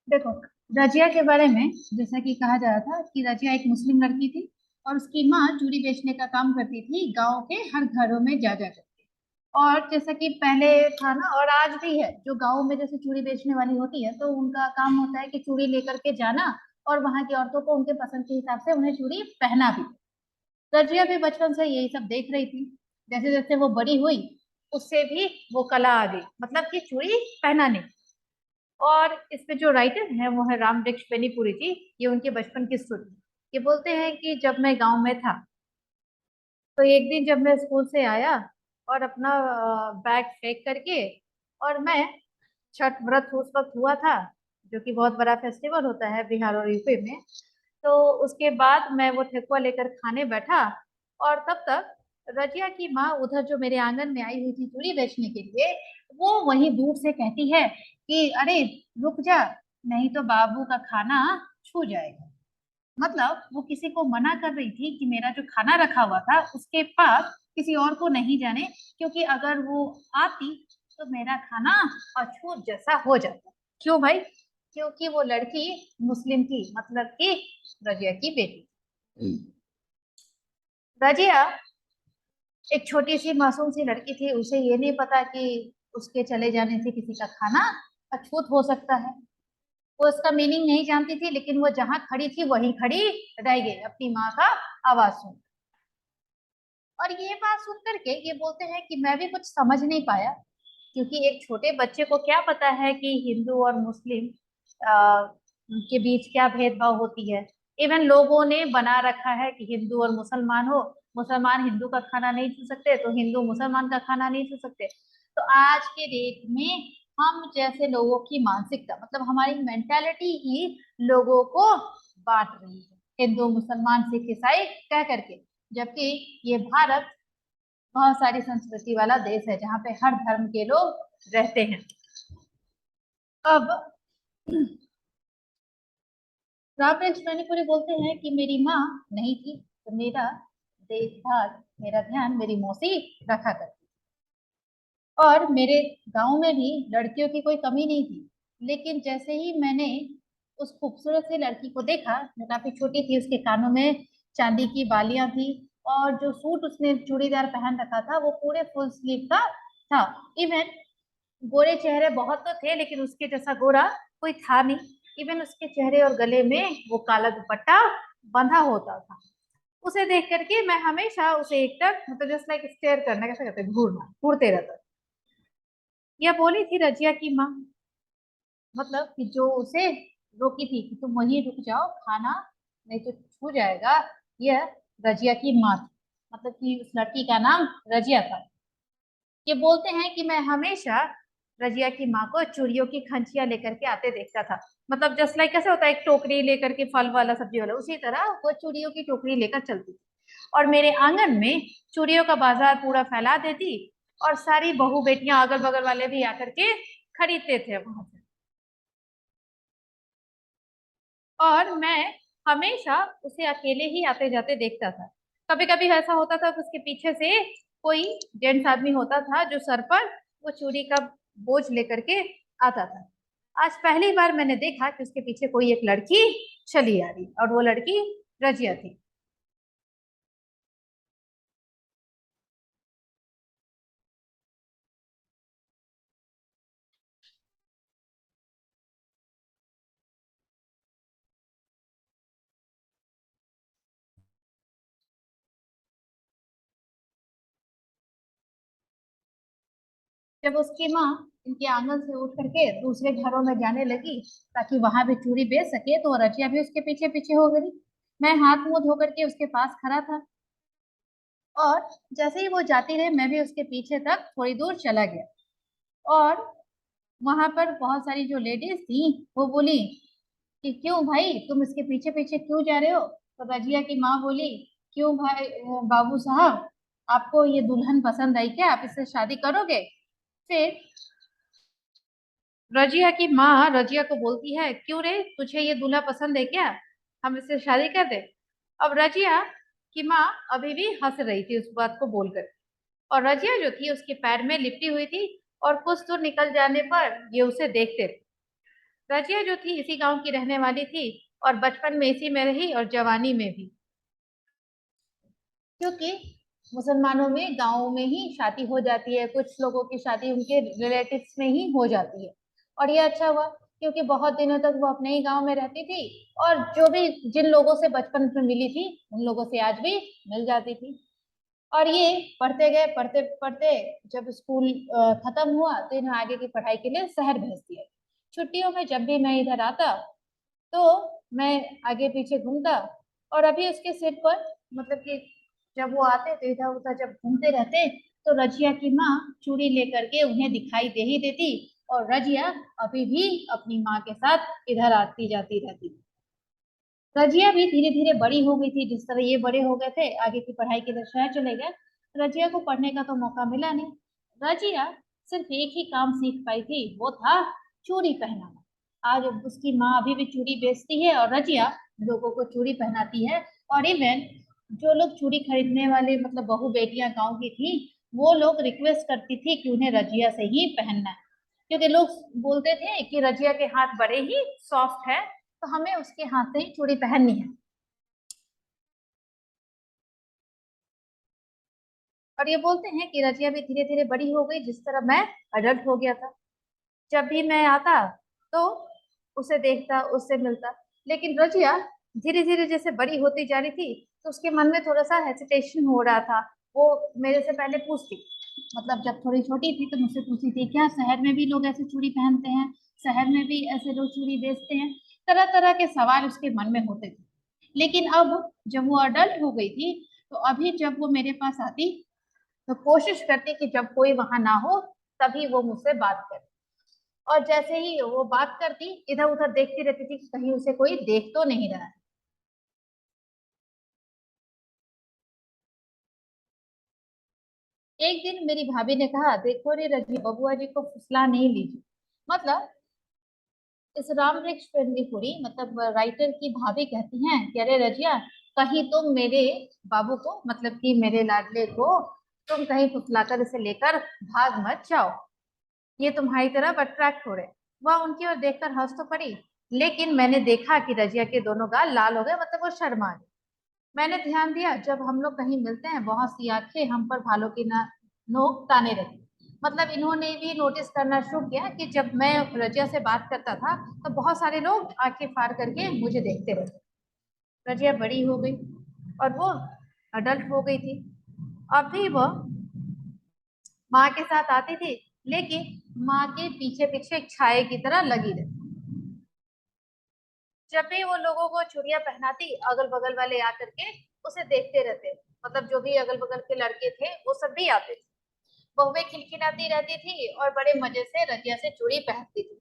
देखो, रजिया के बारे में जैसा कि कहा जा रहा था कि रजिया एक मुस्लिम लड़की थी और उसकी माँ चूड़ी बेचने का काम करती थी गांव के हर घरों में जा जा करके। और जैसा कि पहले था ना, और आज भी है, जो गांव में जैसे चूड़ी बेचने वाली होती है तो उनका काम होता है कि चूड़ी लेकर के जाना और वहां की औरतों को उनके पसंद के हिसाब से उन्हें चूड़ी पहना भी। रजिया भी बचपन से यही सब देख रही थी। जैसे जैसे वो बड़ी हुई, उससे भी वो कला आ गई, मतलब कि चूड़ी पहनाने। और इस पे जो राइटर है वो है राम वृक्ष बेनीपुरी जी। ये उनके बचपन की स्टोरी। ये बोलते हैं कि जब मैं गांव में था तो एक दिन जब मैं स्कूल से आया और अपना बैग फेंक करके, और मैं, छठ व्रत उस वक्त हुआ था, जो कि बहुत बड़ा फेस्टिवल होता है बिहार और यूपी में। तो उसके बाद मैं वो ठेकुआ लेकर खाने बैठा, और तब तक रजिया की माँ उधर जो मेरे आंगन में आई हुई थी चूड़ी बेचने के लिए, वो वहीं दूर से कहती है कि अरे रुक जा, नहीं तो बाबू का खाना छू जाएगा। मतलब वो किसी को मना कर रही थी कि मेरा जो खाना रखा हुआ था उसके पास किसी और को नहीं जाने, क्योंकि अगर वो आती तो मेरा खाना अछूत जैसा हो जाता। क्यों भाई? क्योंकि वो लड़की मुस्लिम थी, मतलब कि रजिया की बेटी। रजिया एक छोटी सी मासूम सी लड़की थी, उसे ये नहीं पता कि उसके चले जाने से किसी का खाना अछूत हो सकता है। वो उसका मीनिंग नहीं जानती थी, लेकिन वो जहां खड़ी थी वहीं खड़ी रह गई अपनी माँ का आवाज सुन। और ये बात सुन करके ये बोलते हैं कि मैं भी कुछ समझ नहीं पाया, क्योंकि एक छोटे बच्चे को क्या पता है कि हिंदू और मुस्लिम के बीच क्या भेदभाव होती है। इवन लोगों ने बना रखा है कि हिंदू और मुसलमान हो, मुसलमान हिंदू का खाना नहीं छू सकते तो हिंदू मुसलमान का खाना नहीं छू सकते। तो आज के डेट में हम जैसे लोगों की मानसिकता, मतलब हमारी मेंटालिटी ही लोगों को बांट रही है, हिंदू मुसलमान सिख ईसाई कह करके। जबकि ये भारत बहुत सारी संस्कृति वाला देश है जहाँ पे हर धर्म के लोग रहते हैं। अब रॉबर्ट मैनीपुरी बोलते हैं कि मेरी माँ नहीं थी तो मेरा देखभाल, मेरा ध्यान मेरी मौसी रखा करती। और मेरे गांव में भी लड़कियों की कोई कमी नहीं थी, लेकिन जैसे ही मैंने उस खूबसूरत सी लड़की को देखा जो काफी छोटी थी, उसके कानों में चांदी की बालियां थी, और जो सूट उसने चूड़ीदार पहन रखा था वो पूरे फुल स्लीव का था। इवन गोरे चेहरे बहुत तो थे, लेकिन उसके जैसा गोरा कोई था नहीं। इवन उसके चेहरे और गले में वो काला दुपट्टा बंधा होता था। उसे देख करके मैं हमेशा उसे एकटक, मतलब जस्ट लाइक स्टेयर करना, कैसे कहते हैं, घूरना, घूरते रहता। यह बोली थी रजिया की माँ, मतलब कि जो उसे रोकी थी कि तुम वहीं रुक जाओ, खाना नहीं तो छू जाएगा। यह रजिया की माँ थी, मतलब कि उस लड़की का नाम रजिया था। ये बोलते हैं कि मैं हमेशा रजिया की माँ को चूड़ियों की खंचिया लेकर के आते देखता था। मतलब जस्ट लाइक कैसे होता है, एक टोकरी लेकर के, फल वाला सब्जी वाला, उसी तरह वो चूड़ियों की टोकरी लेकर चलती थी और मेरे आंगन में चूड़ियों का बाजार पूरा फैला देती। और सारी बहू बेटियां अगल बगल वाले भी आकर के खरीदते थे वहां से। और मैं हमेशा उसे अकेले ही आते जाते देखता था। कभी कभी ऐसा होता था कि उसके पीछे से कोई जेंट्स आदमी होता था जो सर पर वो चूड़ी का बोझ लेकर के आता था। आज पहली बार मैंने देखा कि उसके पीछे कोई एक लड़की चली आ रही, और वो लड़की रजिया थी। जब उसकी माँ इनके आंगन से उठ करके दूसरे घरों में जाने लगी ताकि वहां भी चूड़ी बेच सके, तो रजिया भी उसके पीछे पीछे हो गई। मैं हाथ मुंह धो करके उसके पास खड़ा था, और जैसे ही वो जाती रही मैं भी उसके पीछे तक थोड़ी दूर चला गया। और वहां पर बहुत सारी जो लेडीज थी वो बोली कि क्यों भाई तुम इसके पीछे पीछे क्यों जा रहे हो? तो रजिया की माँ बोली, क्यों भाई, बाबू साहब, आपको ये दुल्हन पसंद आई क्या? आप इससे शादी करोगे? फिर रजिया की माँ रजिया को बोलती है, क्यों रे, तुझे ये दूल्हा पसंद है क्या? हम इससे शादी कर दे? अब रजिया की माँ अभी भी हंस रही थी उस बात को बोलकर, और रजिया जो थी उसके पैर में लिपटी हुई थी, और कुछ दूर निकल जाने पर ये उसे देखते थे। रजिया जो थी इसी गांव की रहने वाली थी और बचपन में इसी में रही और जवानी में भी, क्योंकि मुसलमानों में गाँव में ही शादी हो जाती है, कुछ लोगों की शादी उनके रिलेटिव्स में ही हो जाती है। और ये अच्छा हुआ क्योंकि बहुत दिनों तक वो अपने ही गांव में रहती थी और जो भी जिन लोगों से बचपन में मिली थी उन लोगों से आज भी मिल जाती थी। और ये पढ़ते गए, पढ़ते पढ़ते जब स्कूल खत्म हुआ तो इन्हें आगे की पढ़ाई के लिए शहर भेज दिया। छुट्टियों में जब भी मैं इधर आता तो मैं आगे पीछे घूमता और अभी उसके सिर पर, मतलब कि जब वो आते तो इधर उधर जब घूमते रहते तो रजिया की माँ चूड़ी लेकर के उन्हें दिखाई दे ही देती और रजिया अभी भी अपनी माँ के साथ इधर आती जाती रहती। रजिया भी धीरे धीरे बड़ी हो गई थी, जिस तरह ये बड़े हो गए थे आगे की पढ़ाई के लिए शहर चले गए। रजिया को पढ़ने का तो मौका मिला नहीं। रजिया सिर्फ एक ही काम सीख पाई थी, वो था चूड़ी पहनाना। आज उसकी माँ अभी भी चूड़ी बेचती है और रजिया लोगों को चूड़ी पहनाती है। और इवन जो लोग चूड़ी खरीदने वाले, मतलब बहू बेटियां गाँव की थी, वो लोग रिक्वेस्ट करती थी कि उन्हें रजिया से ही पहनना है, क्योंकि लोग बोलते थे कि रजिया के हाथ बड़े ही सॉफ्ट है तो हमें उसके हाथ से ही चूड़ी पहननी है। और ये बोलते हैं कि रजिया भी धीरे धीरे बड़ी हो गई जिस तरह मैं अडल्ट हो गया था। जब भी मैं आता तो उसे देखता, उससे मिलता, लेकिन रजिया धीरे धीरे जैसे बड़ी होती जा रही थी तो उसके मन में थोड़ा सा हेसिटेशन हो रहा था। वो मेरे से पहले पूछती, मतलब जब थोड़ी छोटी थी तो मुझसे पूछती थी क्या शहर में भी लोग ऐसे चूड़ी पहनते हैं, शहर में भी ऐसे लोग चूड़ी बेचते हैं। तरह तरह के सवाल उसके मन में होते थे। लेकिन अब जब वो अडल्ट हो गई थी तो अभी जब वो मेरे पास आती तो कोशिश करती कि जब कोई वहां ना हो तभी वो मुझसे बात करे। और जैसे ही वो बात करती इधर उधर देखती रहती थी कि कहीं उसे कोई देख तो नहीं रहा है। एक दिन मेरी भाभी ने कहा, देखो रे रजनी, बबुआ जी को फुसला नहीं लीजिए। मतलब इस राम वृक्ष पेंडीपुरी, मतलब राइटर की भाभी कहती हैं कि अरे रजिया, कहीं तुम मेरे बाबू को, मतलब कि मेरे लाडले को, तुम कहीं फुसलाकर इसे लेकर भाग मत जाओ, ये तुम्हारी तरफ अट्रैक्ट हो रहे। वह उनकी ओर देखकर हंस तो पड़ी, लेकिन मैंने देखा कि रजिया के दोनों गाल लाल हो गए, मतलब वो शर्मा गई। मैंने ध्यान दिया जब हम लोग कहीं मिलते हैं बहुत सी आंखें हम पर भालों की ना नोक ताने रहती। मतलब इन्होंने भी नोटिस करना शुरू किया कि जब मैं रजिया से बात करता था तो बहुत सारे लोग आंखें फाड़ करके मुझे देखते रहते। रजिया बड़ी हो गई और वो अडल्ट हो गई थी। अब भी वो माँ के साथ आती थी, लेकिन माँ के पीछे पीछे एक छाए की तरह लगी रहती। जब भी वो लोगों को चूड़ियां पहनाती अगल बगल वाले आकर के उसे देखते रहते, मतलब जो भी अगल बगल के लड़के थे वो सब भी आते थे। बहुएं खिलखिलाती रहती थी और बड़े मजे से रजिया से चूड़ी पहनती थी।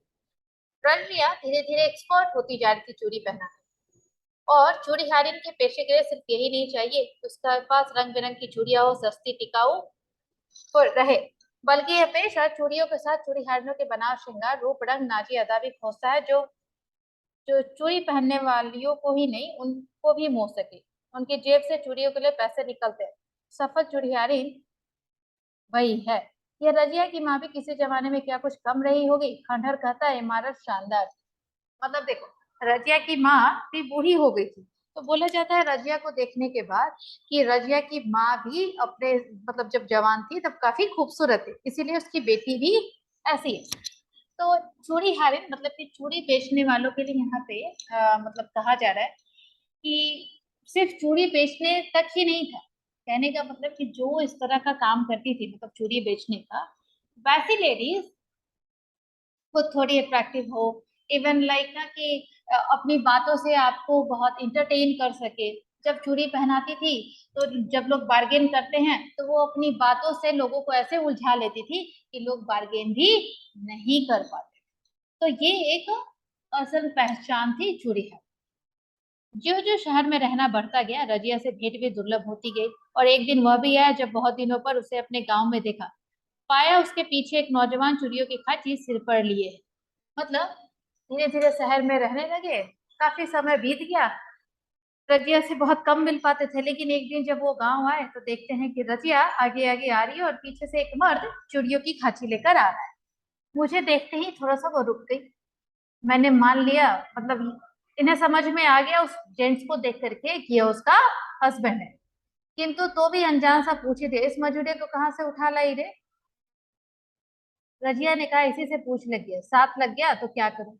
रजिया धीरे धीरे एक्सपर्ट होती जा रही थी चूड़ी पहनाने। और चूड़ी हारिन के पेशे के लिए सिर्फ यही नहीं चाहिए कि उसके पास रंग बिरंग की चूड़ियां हो, सस्ती टिकाऊ हो रहे, बल्कि यह पेशा चूड़ियों के साथ चूड़ी हारिनों के बनाव, श्रृंगार, रूप, रंग, नाची अदा भी खोजता है, जो जो चूड़ी पहनने वालियों को ही नहीं उनको भी मोह सके। उनकी जेब से चूड़ियों के लिए पैसे निकलते हैं। सफल चूड़ियारिन वही है। ये रजिया की माँ भी किसी जमाने में क्या कुछ कम रही होगी। खंडहर कहता है इमारत शानदार। मतलब देखो, रजिया की माँ भी बूढ़ी हो गई थी तो बोला जाता है रजिया को देखने के बाद कि रजिया की माँ भी अपने, मतलब जब जवान थी तब काफी खूबसूरत थी, इसीलिए उसकी बेटी भी ऐसी है। तो चूड़ी हारिन, मतलब कि चूड़ी बेचने वालों के लिए यहाँ पे मतलब कहा जा रहा है कि सिर्फ चूड़ी बेचने तक ही नहीं था। कहने का मतलब कि जो इस तरह का काम करती थी, मतलब चूड़ी बेचने का, वैसी लेडीज खुद थोड़ी अट्रैक्टिव हो, इवन लाइक ना कि अपनी बातों से आपको बहुत इंटरटेन कर सके। जब चूड़ी पहनाती थी तो जब लोग बार्गेन करते हैं तो वो अपनी बातों से लोगों को ऐसे उलझा लेती थी कि लोग बार्गेन भी नहीं कर पाते। तो ये एक असल पहचान थी चूड़ी है। जो जो शहर में रहना बढ़ता गया, रजिया से भेंट भी दुर्लभ होती गई। और एक दिन वह भी आया जब बहुत दिनों पर उसे अपने गांव में देखा। पाया उसके पीछे एक नौजवान चूड़ियों की खाची सिर पर लिए है। मतलब धीरे धीरे शहर में रहने लगे, काफी समय बीत गया। रजिया से बहुत कम मिल पाते थे, लेकिन एक दिन जब वो गांव आए तो देखते हैं कि रजिया आगे आगे आ रही है और पीछे से एक मर्द चूड़ियों की खाची लेकर आ रहा है। मुझे देखते ही थोड़ा सा वो रुक गई। मैंने मान लिया, मतलब इन्हें समझ में आ गया उस जेंट्स को देख करके कि ये उसका हस्बैंड है। किंतु तो भी अनजान सा पूछे थे, इस मजूरे को कहाँ से उठा लाई रे। रजिया ने कहा इसी से पूछ लग गया, साथ लग गया तो क्या करूं।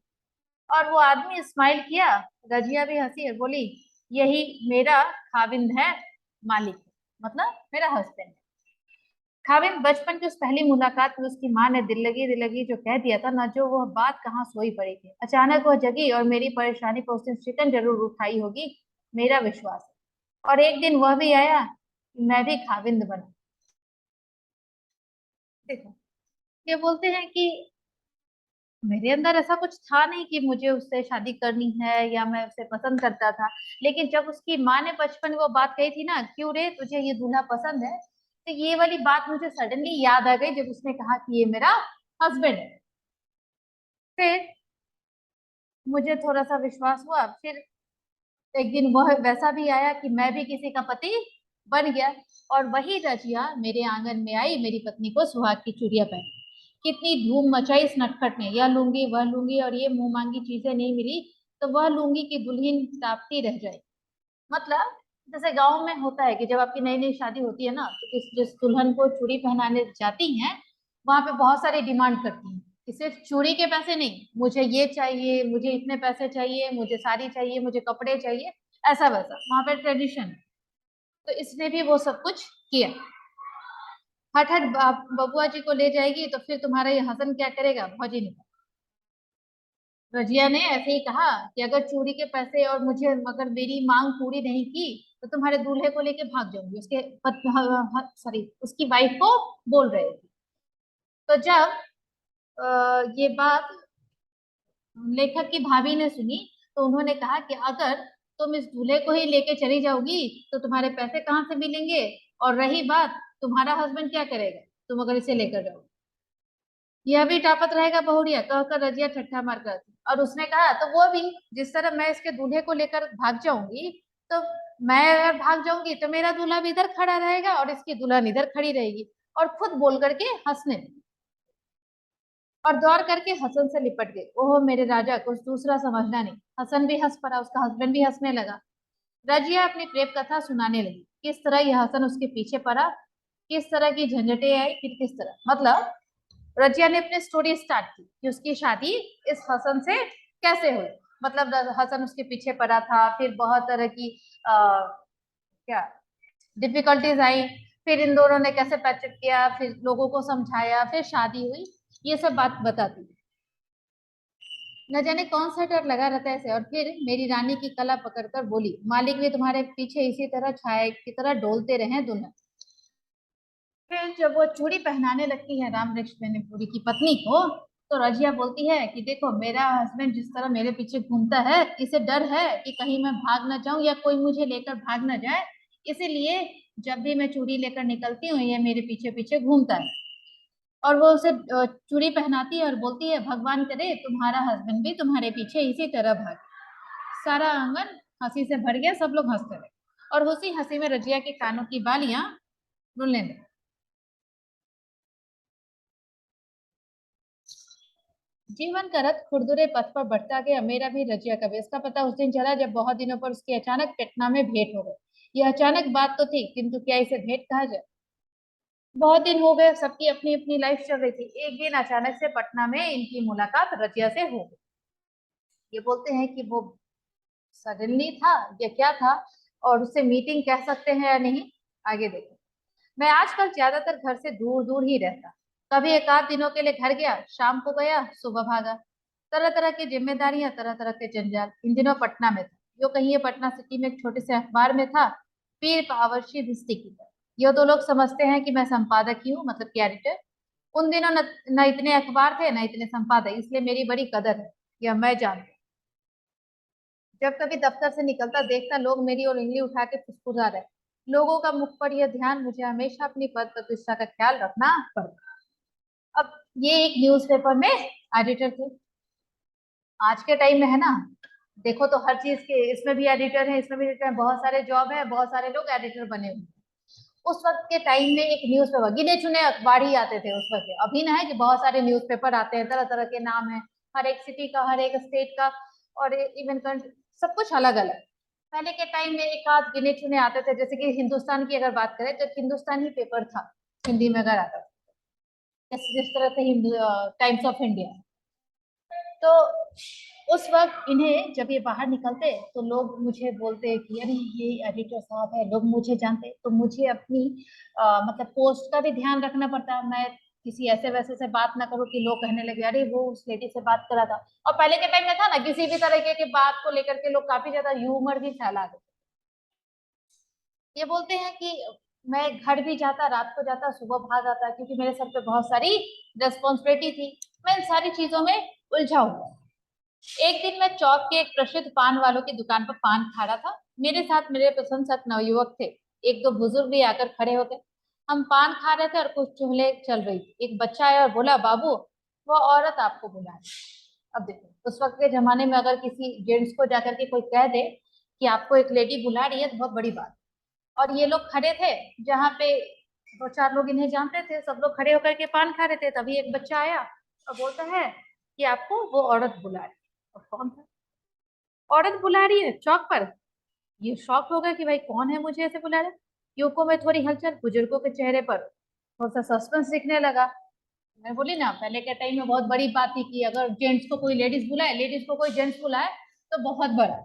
और वो आदमी स्माइल किया, रजिया भी हंसी और बोली, यही मेरा खाविंद है, मालिक है, मतलब मेरा हस्बैंड है। खाविंद बचपन की उस पहली मुलाकात में उसकी माँ ने दिल लगी जो कह दिया था ना, जो वह बात कहाँ सोई पड़ी थी। अचानक वह जगी और मेरी परेशानी को उसने शिकन जरूर उठाई होगी, मेरा विश्वास है। और एक दिन वह भी आया, मैं भी खाविंद बना। देखो, ये बोलते हैं कि मेरे अंदर ऐसा कुछ था नहीं कि मुझे उससे शादी करनी है या मैं उसे पसंद करता था। लेकिन जब उसकी माँ ने बचपन में वो बात कही थी ना, क्यों रे तुझे ये दूल्हा पसंद है, तो ये वाली बात मुझे सडनली याद आ गई जब उसने कहा कि ये मेरा हस्बैंड है। फिर मुझे थोड़ा सा विश्वास हुआ। फिर एक दिन वह वैसा भी आया कि मैं भी किसी का पति बन गया। और वही रजिया मेरे आंगन में आई, मेरी पत्नी को सुहाग की चूड़ियां पहनी। कितनी धूम मचाई इस नटखट ने, यह लूंगी वह लूंगी, और ये मुंह मांगी चीजें नहीं मिली तो वह लूंगी की दुल्हन तापती रह जाए। मतलब जैसे गांव में होता है कि जब आपकी नई नई शादी होती है ना, तो जिस दुल्हन को चूड़ी पहनाने जाती हैं, वहां पे बहुत सारी डिमांड करती हैं कि सिर्फ चूड़ी के पैसे नहीं, मुझे ये चाहिए, मुझे इतने पैसे चाहिए, मुझे साड़ी चाहिए, मुझे कपड़े चाहिए, ऐसा वैसा वहां पे ट्रेडिशन। तो इसने भी वो सब कुछ किया। हट हट बबुआ जी को ले जाएगी तो फिर तुम्हारा ये हसन क्या करेगा, भौजी ने। रजिया ने ऐसे ही कहा कि अगर चूड़ी के पैसे और मुझे अगर मेरी मांग पूरी नहीं की तो तुम्हारे दूल्हे को लेके भाग जाऊंगी, उसके सॉरी उसकी वाइफ को बोल रहे थे। तो जब ये बात लेखक की भाभी ने सुनी, तो उन्होंने कहा कि अगर तुम इस दूल्हे को ही लेके चली जाओगी तो तुम्हारे पैसे कहाँ से मिलेंगे, और रही बात तुम्हारा हस्बैंड क्या करेगा तुम अगर इसे लेकर जाओ। यह भी टापत रहेगा बहुड़िया, कहकर रजिया ठट्ठा मार कर थी। और उसने कहा तो वो भी, जिस तरह मैं इसके दूल्हे को लेकर भाग जाऊंगी, तो मैं अगर भाग जाऊंगी तो मेरा दूल्हा भी इधर खड़ा रहेगा और इसकी दुल्हन इधर खड़ी रहेगी। और खुद बोल करके हंसने लगी और दौड़ करके हसन से लिपट गई। ओहो मेरे राजा, कुछ दूसरा समझना नहीं। हसन भी हंस पड़ा, उसका हस्बैंड भी हंसने लगा। रजिया अपनी प्रेम कथा सुनाने लगी, किस तरह यह हसन उसके पीछे पड़ा, किस तरह की झंझटें आई, फिर किस तरह, मतलब रजिया ने अपनी स्टोरी स्टार्ट की कि उसकी शादी इस हसन से कैसे हुई। मतलब हसन उसके पीछे पड़ा था, फिर बहुत तरह की क्या डिफिकल्टीज आई, फिर इन दोनों ने कैसे पैचअप किया, फिर लोगों को समझाया, फिर शादी हुई। ये सब बात बताती है। न जाने कौन सा डर लगा रहता है ऐसे। और फिर मेरी रानी की कला पकड़कर बोली, मालिक भी तुम्हारे पीछे इसी तरह छाए की तरह डोलते रहे दुल्हन। फिर जब वो चूड़ी पहनाने लगती है राम लक्ष्मणपुरी की पत्नी को, तो रजिया बोलती है कि देखो मेरा हस्बैंड जिस तरह मेरे पीछे घूमता है, इसे डर है कि कहीं मैं भाग ना जाऊं या कोई मुझे लेकर भाग ना जाए, इसीलिए जब भी मैं चूड़ी लेकर निकलती हूँ ये मेरे पीछे पीछे घूमता है। और वो उसे चूड़ी पहनाती है और बोलती है, भगवान करे तुम्हारा हस्बैंड भी तुम्हारे पीछे इसी तरह भागे। सारा आंगन हंसी से भर गया, सब लोग हंसते रहे। और उसी हंसी में रजिया के कानों की बालियां रुलने लगी। जीवन का रथ खुरदुरे पथ पर बढ़ता गया, मेरा भी रजिया का भी। इसका पता उस दिन चला जब बहुत दिनों पर उसकी अचानक पटना में भेंट हो गई। यह अचानक बात तो थी, किंतु क्या इसे भेंट कहा जाए। बहुत दिन हो गए, सबकी अपनी अपनी लाइफ चल रही थी। एक दिन अचानक से पटना में इनकी मुलाकात रजिया से हो गई। ये बोलते हैं कि वो सडनली था या क्या था, और उससे मीटिंग कह सकते हैं या नहीं, आगे देखो। मैं आजकल ज्यादातर घर से दूर दूर ही रहता। कभी एक आध दिनों के लिए घर गया, शाम को गया, सुबह भागा। तरह तरह की जिम्मेदारियां, तरह तरह के जंजाल। इन दिनों पटना में था, यो कहिए पटना सिटी में एक छोटे से अखबार में था, पीर पावरशी भिस्ती की तरह। यो तो लोग समझते हैं कि मैं संपादक ही हूँ, मतलब कि एडिटर। उन दिनों न इतने अखबार थे न इतने संपादक, इसलिए मेरी बड़ी कदर है, यह मैं जानती। जब कभी दफ्तर से निकलता देखता लोग मेरी और उंगली उठा के फुसफुसा रहे। लोगों का मुख पर यह ध्यान, मुझे हमेशा अपनी पद प्रतिष्ठा का ख्याल रखना पड़ता। अब ये एक न्यूज़पेपर में एडिटर थे। आज के टाइम में है ना, देखो तो हर चीज के इसमें भी एडिटर है, इसमें भी एडिटर है, बहुत सारे जॉब है, बहुत सारे लोग एडिटर बने हुए हैं। उस वक्त के टाइम में एक न्यूज़पेपर, गिने चुने अखबार ही आते थे उस वक्त। अभी ना है कि बहुत सारे न्यूज़पेपर आते हैं, तरह तरह के नाम है। हर एक सिटी का, हर एक स्टेट का, और इवन कंट्री, सब कुछ अलग अलग। पहले के टाइम में एक आध गिने चुने आते थे, जैसे कि हिंदुस्तान की अगर बात करें तो हिंदुस्तानी पेपर था हिंदी में अगर आता था, जिस तरह से हिंदू टाइम्स ऑफ इंडिया। तो उस वक्त इन्हें जब ये बाहर निकलते तो लोग मुझे बोलते कि अरे ये एडिटर साहब है, लोग मुझे जानते, तो मुझे अपनी मतलब पोस्ट का भी ध्यान रखना पड़ता। मैं किसी ऐसे वैसे से बात ना करूं कि लोग कहने लगे अरे वो उस लेडी से बात करा था। और पहले के टाइम में था ना, किसी भी तरह के बात को लेकर के लोग काफी ज्यादा ह्यूमर भी फैला देते। ये बोलते हैं कि मैं घर भी जाता, रात को जाता, सुबह भाग आता, क्योंकि मेरे सर पे बहुत सारी रेस्पॉन्सिबिलिटी थी। मैं इन सारी चीजों में उलझा हुआ। एक दिन मैं चौक के एक प्रसिद्ध पान वालों की दुकान पर पान खा रहा था। मेरे साथ मेरे प्रशंसक नवयुवक थे, एक दो बुजुर्ग भी आकर खड़े होते। हम पान खा रहे थे और कुछ चुगली चल रही थी। एक बच्चा आया और बोला, बाबू वो औरत आपको बुला रही है। अब देखो, उस वक्त के जमाने में अगर किसी जेंट्स को जाकर के कोई कह दे कि आपको एक लेडी बुला रही है तो बहुत बड़ी बात। और ये लोग खड़े थे जहाँ पे दो चार लोग इन्हें जानते थे, सब लोग खड़े होकर के पान खा रहे थे। तभी एक बच्चा आया और बोलता है कि आपको वो औरत बुला रही है। और कौन था? औरत बुला रही है चौक पर। ये शॉक हो गया कि भाई कौन है मुझे ऐसे बुला रहा है। युवकों में थोड़ी हलचल, बुजुर्गों के चेहरे पर थोड़ा सा सस्पेंस दिखने लगा। मैं बोली ना, पहले के टाइम में बहुत बड़ी बात थी कि अगर जेंट्स को कोई लेडीज बुलाए, लेडीज को कोई जेंट्स बुलाए तो बहुत बड़ा।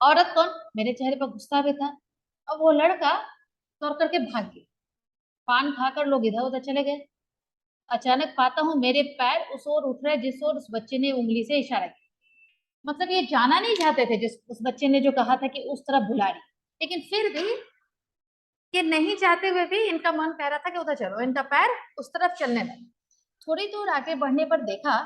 औरत कौन? मेरे चेहरे पर गुस्सा भी था। अब वो लड़का तौर करके भाग गया। पान खाकर लोग इधर उधर चले गए। अचानक पाता हूँ मेरे पैर उस ओर उठ रहे जिस ओर उस बच्चे ने उंगली से इशारा किया। मतलब ये जाना नहीं चाहते थे, जिस उस बच्चे ने जो कहा था कि उस तरफ बुला रही, लेकिन फिर भी ये नहीं चाहते हुए भी इनका मन कह रहा था कि उधर चलो, इनका पैर उस तरफ चलने लगा। थोड़ी दूर आगे बढ़ने पर देखा,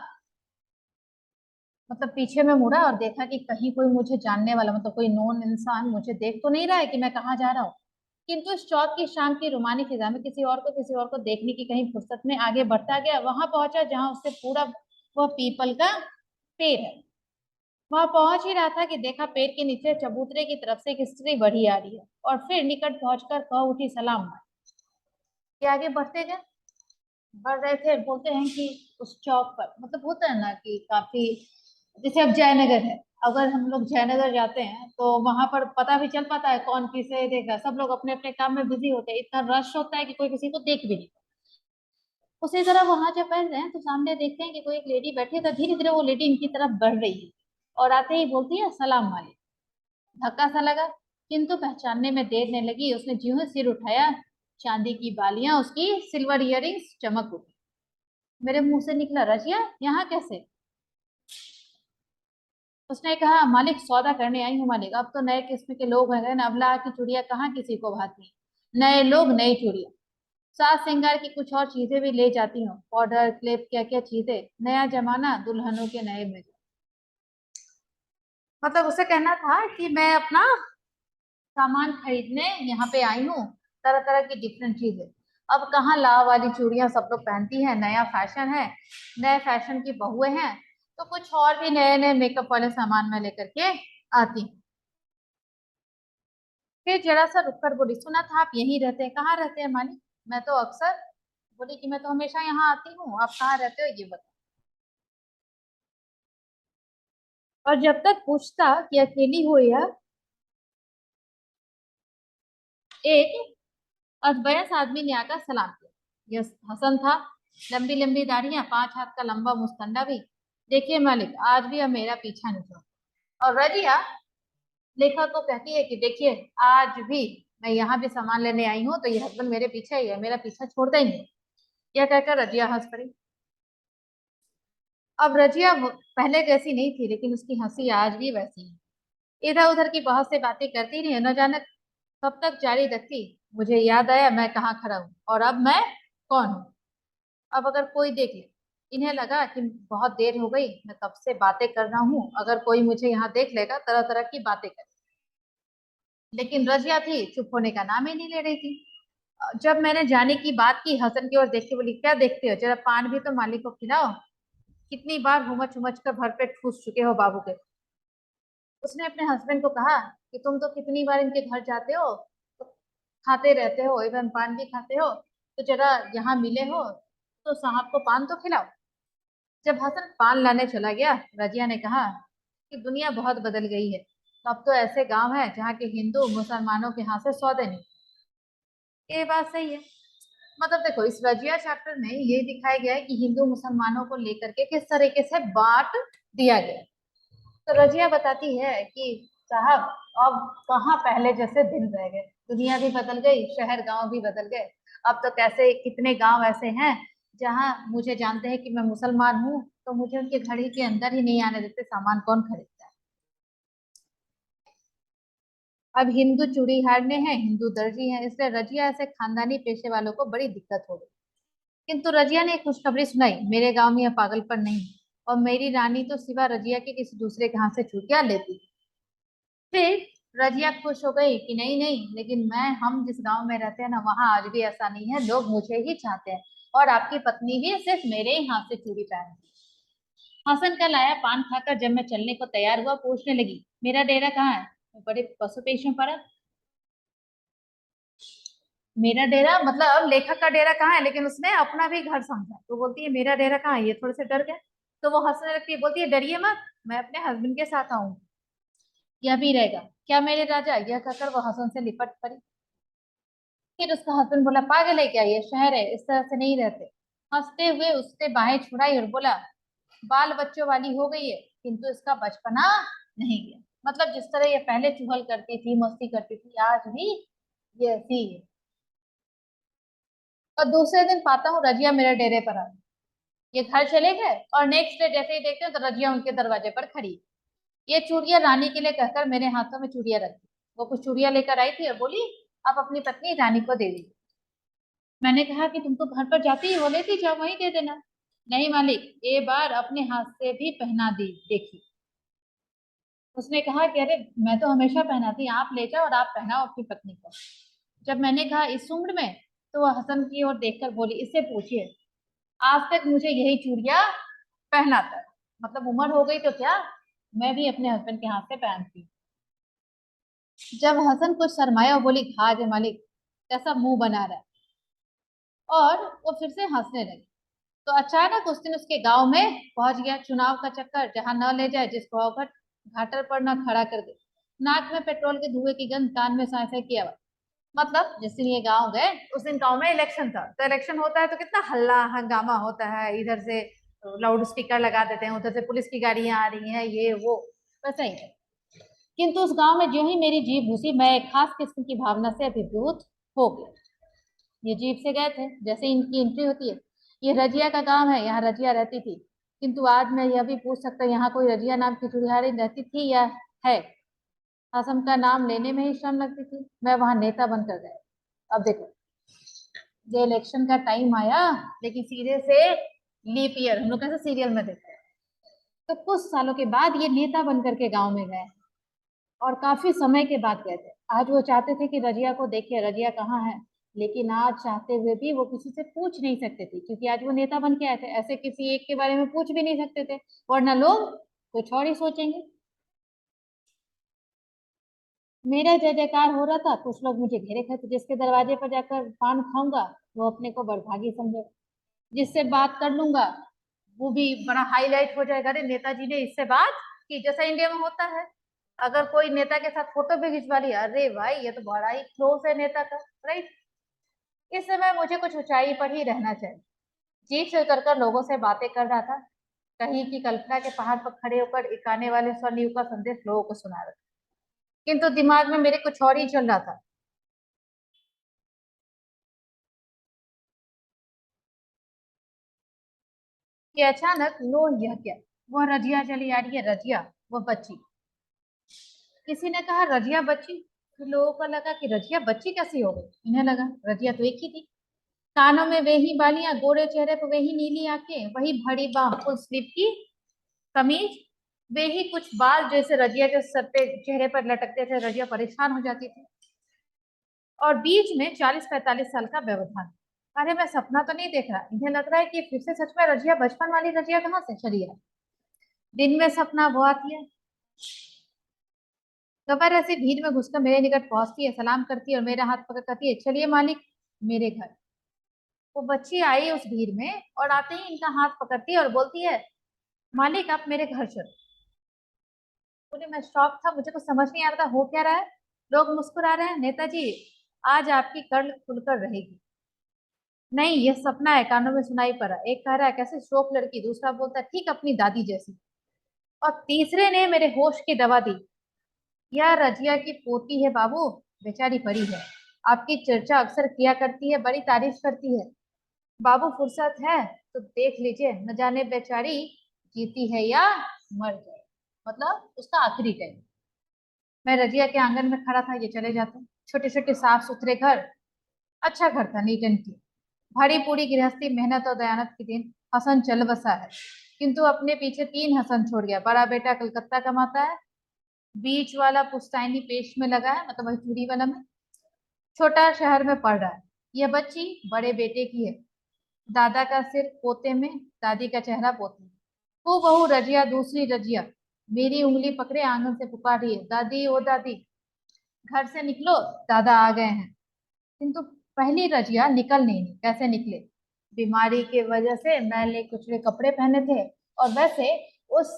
मतलब पीछे में मुड़ा और देखा कि कहीं कोई मुझे जानने वाला, मतलब कोई नोन इंसान मुझे देख तो नहीं रहा है कि मैं कहाँ जा रहा हूँ। किंतु इस चौक की शाम की रुमानी फिजा में किसी और को देखने की कहीं फुर्सत में आगे बढ़ता गया। वहां पहुंचा जहां उससे पूरा वह पीपल का पेड़ है। वहां पहुंच ही रहा था कि देखा पेड़ के नीचे चबूतरे की तरफ से एक स्त्री बढ़ी आ रही है, और फिर निकट पहुंचकर कह उठी, सलाम। कि आगे बढ़ते गए, बढ़ रहे थे, बोलते हैं कि उस चौक पर, मतलब होता है ना कि काफी, जैसे अब जयनगर है, अगर हम लोग जयनगर जाते हैं तो वहां पर पता भी चल पाता है कौन किसे देख रहा है। सब लोग अपने अपने काम में बिजी होते हैं, इतना रश होता है कि कोई किसी को देख भी नहीं। उसी तरह वहां जब बैठ रहे हैं तो सामने देखते हैं कि कोई एक लेडी बैठी है, तो धीरे धीरे वो लेडी इनकी तरफ बढ़ रही है और आते ही बोलती है, सलाम वालेकुम। धक्का सा लगा, किंतु पहचानने में देर नहीं लगी। उसने ज्यों ही सिर उठाया, चांदी की बालियां, उसकी सिल्वर इयररिंग्स चमक उठी। मेरे मुंह से निकला, रजिया यहाँ कैसे? उसने कहा, मालिक सौदा करने आई हूँ मालिक। अब तो नए किस्म के लोग हैं ना, अबला की चूड़िया कहाँ किसी को भाती। नए लोग नई चूड़िया, साज श्रृंगार की कुछ और चीजें भी ले जाती हूँ, पाउडर क्लिप, क्या क्या चीजें। नया जमाना, दुल्हनों के नए में। मतलब उसे कहना था कि मैं अपना सामान खरीदने यहाँ पे आई हूँ, तरह तरह की डिफरेंट चीजें। अब कहाँ लाव वाली चूड़ियां सब लोग पहनती हैं, नया फैशन है, नए फैशन की बहुएं हैं, तो कुछ और भी नए नए मेकअप वाले सामान मैं लेकर के आती हूँ। फिर जरा सा रुककर बोली, सुना था आप यहीं रहते हैं, कहाँ रहते हैं मालिक? मैं तो अक्सर, बोली कि मैं तो हमेशा यहाँ आती हूँ, आप कहाँ रहते हो ये बताओ। और जब तक पूछता कि अकेली हो या, एक अधवयस आदमी ने आकर सलाम किया। यह हसन था, लंबी लंबी दाढ़ियां, 5 हाथ का लंबा मुस्तंडा भी। देखिए मालिक, आज भी अब मेरा पीछा नहीं छोड़ा। और रजिया लेखक को कहती है कि देखिए, आज भी मैं यहाँ भी सामान लेने आई हूँ तो ये हस्बैंड मेरे पीछे ही है, मेरा पीछा छोड़ता ही नहीं। यह कहकर रजिया हंस पड़ी। अब रजिया पहले जैसी नहीं थी, लेकिन उसकी हंसी आज भी वैसी है। इधर उधर की बहुत से बातें करती रही, न जाने कब तक जारी रखती। मुझे याद आया मैं कहाँ खड़ा हूँ और अब मैं कौन हूँ। अब अगर कोई देख ले, इन्हें लगा कि बहुत देर हो गई, मैं कब से बातें कर रहा हूँ, अगर कोई मुझे यहाँ देख लेगा, तरह तरह की बातें कर। लेकिन रजिया थी, चुप होने का नाम ही नहीं ले रही थी। जब मैंने जाने की बात की, हसन की ओर देख के बोली, क्या देखते हो, जरा पान भी तो मालिक को खिलाओ। कितनी बार हुमच हुमच कर भरपेट ठूस चुके हो बाबू के। उसने अपने हस्बैंड को कहा कि तुम तो कितनी बार इनके घर जाते हो, तो खाते रहते हो, इवन पान भी खाते हो, तो जरा यहाँ मिले हो तो साहब को पान तो खिलाओ। जब हसन पान लाने चला गया, रजिया ने कहा कि दुनिया बहुत बदल गई है, तो अब तो ऐसे गांव है जहाँ के हिंदू मुसलमानों के हाथ से सौदे नहीं। ये बात सही है। मतलब देखो, इस रजिया चैप्टर में ये दिखाया गया है कि हिंदू मुसलमानों को लेकर के किस तरीके से बांट दिया गया। तो रजिया बताती है कि साहब, अब कहाँ पहले जैसे दिन रह गए, दुनिया भी बदल गई, शहर गांव भी बदल गए। अब तो कैसे कितने गांव ऐसे हैं जहां मुझे जानते हैं कि मैं मुसलमान हूँ, तो मुझे उनके घड़ी के अंदर ही नहीं आने देते, सामान कौन खरीदता है। अब हिंदू चूड़ी हारने हैं, हिंदू दर्जी हैं, इसलिए रजिया ऐसे खानदानी पेशे वालों को बड़ी दिक्कत हो गई। किंतु रजिया ने एक खुशखबरी सुनाई, मेरे गांव में यह पागलपन नहीं, और मेरी रानी तो सिवा रजिया के किसी दूसरे के हाथ से चूड़ियां लेती। फिर रजिया खुश हो गई कि नहीं नहीं, लेकिन हम जिस गांव में रहते हैं ना, वहां आज भी ऐसा नहीं है, लोग मुझे ही चाहते हैं, और आपकी पत्नी भी सिर्फ मेरे ही हाथ से चूड़ी पहनती है। हसन का लाया पान खाकर जब मैं चलने को तैयार हुआ, पूछने लगी, मेरा डेरा कहाँ है? मैं बड़े पशुपेश में पड़ा। मेरा डेरा मतलब लेखक का डेरा कहाँ है, लेकिन उसने अपना भी घर समझा, तो बोलती है मेरा डेरा कहाँ है। ये थोड़े से डर गए, तो वो हंसने लगती है, बोलती है डरिए मत, मैं अपने हस्बैंड के साथ आऊंगी, यह भी रहेगा क्या मेरे राजा। यह कहकर वो हसन से लिपट पड़ी। फिर उसका हस्बैंड बोला, पागल है क्या, ये शहर है, इस तरह से नहीं रहते। हंसते हुए उससे बाहें छुड़ाई और बोला, बाल बच्चों वाली हो गई है, किंतु इसका बचपना नहीं गया। मतलब जिस तरह ये पहले चुगल करती थी, मस्ती करती थी, आज भी ये ऐसी ही है। और दूसरे दिन पाता हूँ रजिया मेरे डेरे पर आ, ये घर चले गए, और नेक्स्ट डे जैसे ही देखते हैं तो रजिया उनके दरवाजे पर खड़ी। ये चूड़ियां रानी के लिए कहकर मेरे हाथों में चूड़ियां रखी। वो कुछ चूड़ियां लेकर आई थी और बोली, आप अपनी पत्नी रानी को दे दीजिए। मैंने कहा कि तुम तो घर पर जाती ही, वो लेती जाओ, वहीं दे देना। नहीं मालिक, ये बार अपने हाथ से भी पहना दी देखी। उसने कहा कि अरे, मैं तो हमेशा पहनाती, आप ले जाओ और आप पहनाओ अपनी पत्नी को। जब मैंने कहा इस उम्र में, तो वह हसन की ओर देखकर बोली, इससे पूछिए, आज तक मुझे यही चूड़ियां पहनाता है, मतलब उम्र हो गई तो क्या, मैं भी अपने हस्बैंड के हाथ से पहनती हूँ। जब हसन कुछ शर्माया और बोली, खाज है मालिक, कैसा मुंह बना रहा है, और वो फिर से हंसने लगी। तो अचानक उस दिन उसके गांव में पहुंच गया चुनाव का चक्कर, जहां न ले जाए जिसको अवघट घाटर पर न खड़ा कर दे। नाक में पेट्रोल के धुएं की गंध, कान में साए की आवाज। मतलब जिस दिन ये गांव गए, उस दिन गांव में इलेक्शन था, तो इलेक्शन होता है तो कितना हल्ला हंगामा होता है, इधर से लाउड स्पीकर लगा देते हैं, उधर से पुलिस की गाड़ियां आ रही हैं, ये वो, वैसा ही है। किंतु उस गांव में जो ही मेरी जीभ घुसी, मैं एक खास किस्म की भावना से अभिभूत हो गया। ये जीप से गए थे, जैसे इनकी एंट्री होती है, ये रजिया का गांव है, यहाँ रजिया रहती थी। किंतु आज मैं यह भी पूछ सकता, यहाँ कोई रजिया नाम की चुड़ियारी रहती थी या है। असम का नाम लेने में ही शर्म लगती थी, मैं वहां नेता बनकर गया। अब देखो, ये इलेक्शन का टाइम आया, लेकिन सीधे से लीप ईयर, हम लोग कैसे सीरियल में देखते हैं, तो कुछ सालों के बाद ये नेता बनकर के गांव में गए, और काफी समय के बाद गए थे। आज वो चाहते थे कि रजिया को देखे, रजिया कहाँ है, लेकिन आज चाहते हुए भी वो किसी से पूछ नहीं सकते थे, क्योंकि आज वो नेता बन के आए थे, ऐसे किसी एक के बारे में पूछ भी नहीं सकते थे, वरना लोग कुछ और ही सोचेंगे। मेरा जय जयकार हो रहा था, कुछ लोग मुझे घेरे खड़े थे, जिसके दरवाजे पर जाकर पान खाऊंगा वो अपने को बड़भागी समझे, जिससे बात कर लूंगा वो भी बड़ा हाईलाइट हो जाएगा, अरे नेताजी ने इससे बात की, जैसा इंडिया में होता है। अगर कोई नेता के साथ फोटो भी खिंचवा लिया, अरे भाई ये तो बड़ा ही क्लोज है नेता का, राइट। इस समय मुझे कुछ ऊंचाई पर ही रहना चाहिए। जीप से उतरकर लोगों से बातें कर रहा था, कहीं की कल्पना के पहाड़ पर खड़े होकर एक आने वाले स्वरलिपि का संदेश लोगों को सुना रहा था। किंतु दिमाग में मेरे कुछ और ही चल रहा था। कि अचानक लो, यह क्या, वो रजिया चली आ रही है, रजिया, वो बच्ची। किसी ने कहा रजिया बच्ची, फिर लोगों को लगा कि रजिया बच्ची कैसी हो गई, इन्हें लगा रजिया तो एक ही थी। कानों में वही बालियां, गोरे चेहरे पर वही नीली आंखें, वही बड़ी बाह, फुल स्लीव की कमीज, वे ही कुछ बाल जैसे रजिया के सर पे चेहरे पर लटकते थे, रजिया परेशान हो जाती थी। और बीच में 40-45 साल का व्यवधान। अरे मैं सपना तो नहीं देख रहा, इन्हें लग रहा है कि फिर से सच में रजिया, बचपन वाली रजिया कहाँ से चली है। दिन में सपना वो आती है, दोपहर ऐसी भीड़ में घुसकर मेरे निकट पहुंचती है, सलाम करती है और मेरा हाथ पकड़ कहती है, चलिए मालिक, मेरे घर। वो बच्ची आई उस भीड़ में और आते ही इनका हाथ पकड़ती है और बोलती है, मालिक आप मेरे घर चलो। बोले मैं शॉक था, मुझे कुछ समझ नहीं आ रहा था हो क्या रहा है। लोग मुस्कुरा रहे हैं, नेताजी आज आपकी कर्ल खुलकर रहेगी। नहीं ये सपना है, कानों में सुनाई पड़ा। एक कह रहा है कैसे शोक लड़की, दूसरा बोलता है ठीक अपनी दादी जैसी, और तीसरे ने मेरे होश की दवा दी। यह रजिया की पोती है बाबू, बेचारी परी है। आपकी चर्चा अक्सर किया करती है, बड़ी तारीफ करती है। बाबू फुर्सत है तो देख लीजिए, न जाने बेचारी जीती है या मर जाए। मतलब उसका आखिरी टाइम। मैं रजिया के आंगन में खड़ा था, ये चले जाते। छोटे छोटे साफ सुथरे घर, अच्छा घर था, नीट एंड क्लीन। भारी पूरी गृहस्थी, मेहनत और दयानत के दिन। हसन चल बसा है, किंतु अपने पीछे तीन हसन छोड़ गया। बड़ा बेटा कलकत्ता कमाता है, बीच वाला पुश्तैनी पेश में लगा है, मतलब वही चूड़ी वाला में। छोटा शहर में पढ़ रहा है। यह बच्ची बड़े बेटे की है, दादा का सिर पोते में, दादी का चेहरा पोते में। वो बहू रजिया, दूसरी रजिया मेरी उंगली पकड़े आंगन से पुकार रही है, दादी ओ दादी, घर से निकलो, दादा आ गए हैं। किंतु पहली रजिया निकल नहीं, कैसे निकले। बीमारी के वजह से मैले कुचले कपड़े पहने थे, और वैसे उस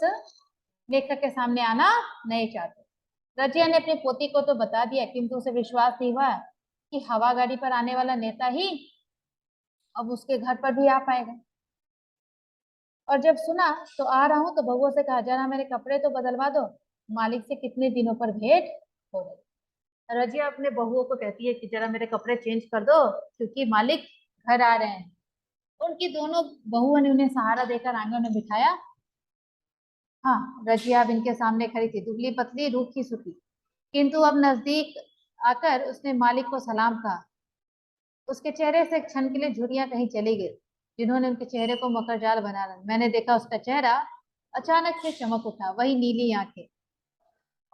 लेखक के सामने आना नहीं चाहते। रजिया ने अपनी पोती को तो बता दिया, किंतु उसे विश्वास नहीं हुआ कि हवा गाड़ी पर आने वाला नेता ही अब उसके घर पर भी आ पाएगा। और जब सुना तो आ रहा हूं, तो बहू से कहा जरा मेरे कपड़े तो बदलवा दो, मालिक से कितने दिनों पर भेंट हो गई। रजिया अपने बहुओं को कहती है कि जरा मेरे कपड़े चेंज कर दो, क्योंकि मालिक घर आ रहे हैं। उनकी दोनों बहुओं ने उन्हें सहारा देकर आंगन में बिठाया। हाँ, रजिया अब इनके सामने खड़ी थी, दुबली पतली, रूखी सूखी। किंतु अब नजदीक आकर उसने मालिक को सलाम कहा। उसके चेहरे से एक क्षण के लिए झुर्रियां कहीं चली गई, जिन्होंने उनके चेहरे को मकरजाल बना दिया। मैंने देखा उसका चेहरा अचानक से चमक उठा, वही नीली आंखें,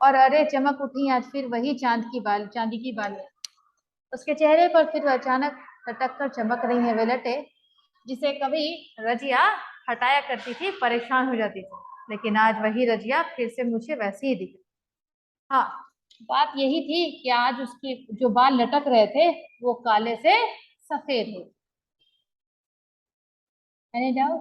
और अरे चमक उठी आज फिर वही चांदी की बालियां। उसके चेहरे पर फिर अचानक लटक कर चमक रही है वे लटे, जिसे कभी रजिया हटाया करती थी, परेशान हो जाती थी। लेकिन आज वही रजिया फिर से मुझे वैसी ही दिखी। हाँ, बात यही थी कि आज उसकी जो बाल लटक रहे थे वो काले से सफेद हो। मैंने जाओ।